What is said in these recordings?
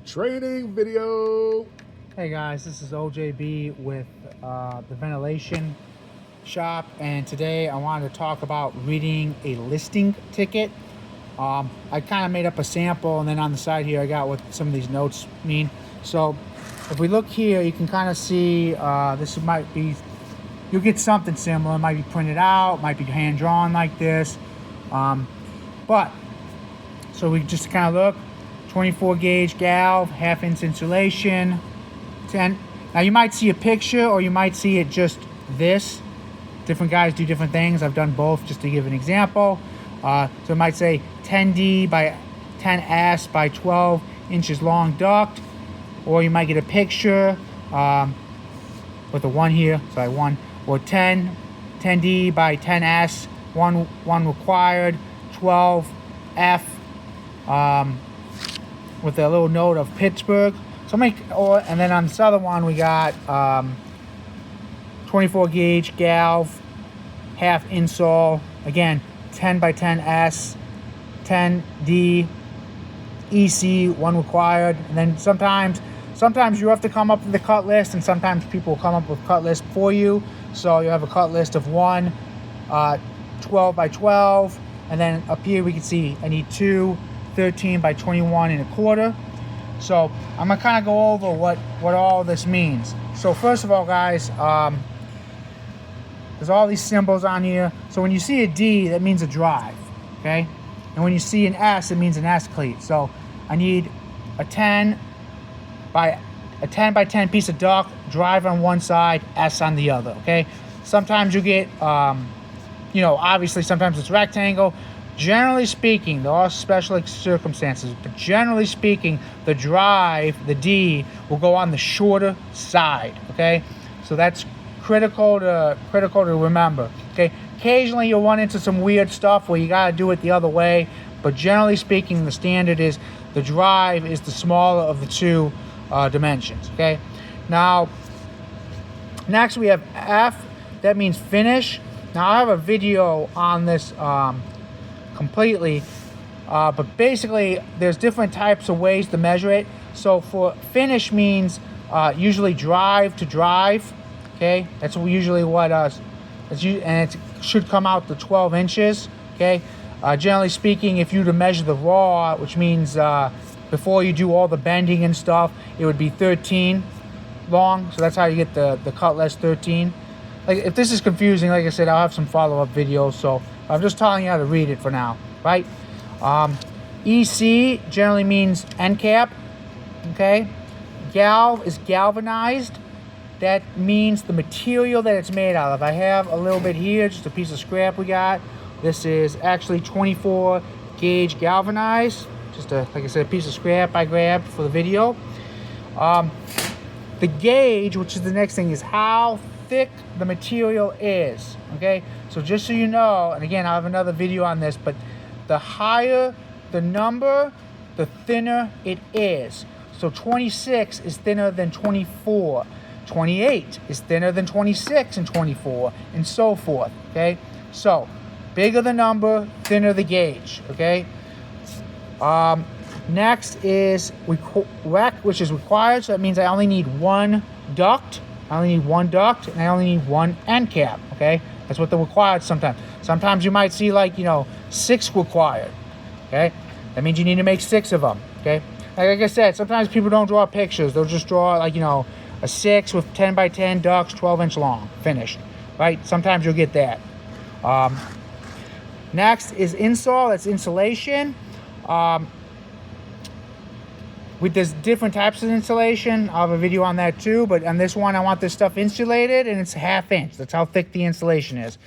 training video. Hey guys, this is OJB with the ventilation shop, and today I wanted to talk about reading a listing ticket. I kind of made up a sample, and then on the side here I got what some of these notes mean. So if we look here, you can kind of see this might be, you'll get something similar. It might be printed out, might be hand drawn like this, but so we just kind of look. 24 gauge galv, half-inch insulation, 10. Now you might see a picture or you might see it just this. Different guys do different things. I've done both just to give an example. So it might say 10D by 10S by 12 inches long duct, or you might get a picture with the one here, sorry, one, or 10D by 10S, one required, 12F, with a little note of Pittsburgh. So and then on this other one we got 24 gauge galv, half insole, again 10 by 10S, 10D, EC, one required. And then sometimes you have to come up with the cut list, and sometimes people will come up with cut list for you. So you have a cut list of 12 by 12, and then up here we can see I need 2 13 by 21 and a quarter. So I'm gonna kind of go over what all this means. So first of all, guys, there's all these symbols on here. So when you see a D, that means a drive, okay? And when you see an S, it means an S cleat. So I need a 10 by 10 piece of duct, drive on one side, S on the other, okay? Sometimes you get, obviously sometimes it's rectangle. Generally speaking, there are special circumstances, but generally speaking, the drive, the D, will go on the shorter side, okay? So that's critical to remember, okay? Occasionally you'll run into some weird stuff where you gotta do it the other way, but generally speaking, the standard is the drive is the smaller of the two dimensions, okay? Now, next we have F, that means finish. Now I have a video on this completely, but basically there's different types of ways to measure it. So for finish means usually drive to drive, okay? That's usually what and it should come out to 12 inches, okay? Generally speaking, if you were to measure the raw, which means before you do all the bending and stuff, it would be 13 long. So that's how you get the cut list 13. Like, if this is confusing, like I said, I'll have some follow-up videos, so I'm just telling you how to read it for now, right? EC generally means end cap, okay? Galv is galvanized. That means the material that it's made out of. I have a little bit here, just a piece of scrap we got. This is actually 24 gauge galvanized. Just like I said, a piece of scrap I grabbed for the video. The gauge, which is the next thing, is how thick the material is, okay? So just so you know, and again, I'll have another video on this, but the higher the number, the thinner it is. So 26 is thinner than 24. 28 is thinner than 26 and 24, and so forth, okay? So bigger the number, thinner the gauge, okay? Next is rec, which is required. So that means I only need one duct. I only need one duct, and I only need one end cap, okay? That's what the required sometimes. Sometimes you might see 6 required, okay? That means you need to make 6 of them, okay? Like I said, sometimes people don't draw pictures. They'll just draw a 6 with 10 by 10 ducts, 12 inch long, finished, right? Sometimes you'll get that. Next is insole, that's insulation. There's different types of insulation. I'll have a video on that too, but on this one I want this stuff insulated, and it's 1/2 inch. That's how thick the insulation is.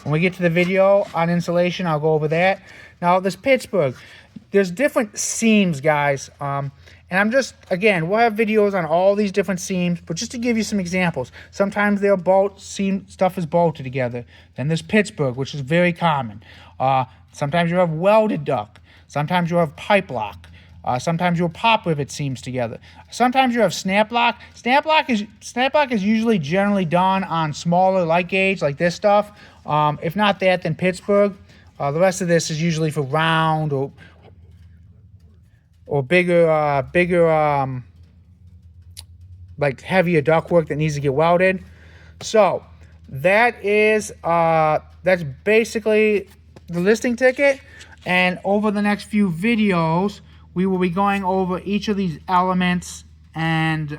When we get to the video on insulation, I'll go over that. Now this Pittsburgh, there's different seams, guys, and I'm just, again, we'll have videos on all these different seams, but just to give you some examples, sometimes they'll stuff is bolted together. Then there's Pittsburgh, which is very common. Sometimes you have welded duct. Sometimes you have pipe lock. Sometimes you'll pop rivet seams together. Sometimes you have snap lock. Snap lock is usually generally done on smaller light gauge like this stuff. If not that, then Pittsburgh. The rest of this is usually for round or bigger like heavier ductwork that needs to get welded. So that is that's basically the listing ticket. And over the next few videos, we will be going over each of these elements, and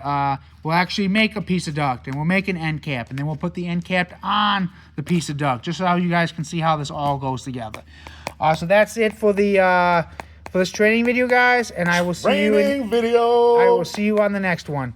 we'll actually make a piece of duct, and we'll make an end cap, and then we'll put the end cap on the piece of duct, just so you guys can see how this all goes together. So that's it for the for this training video, guys, and I will see you. Training video. I will see you on the next one.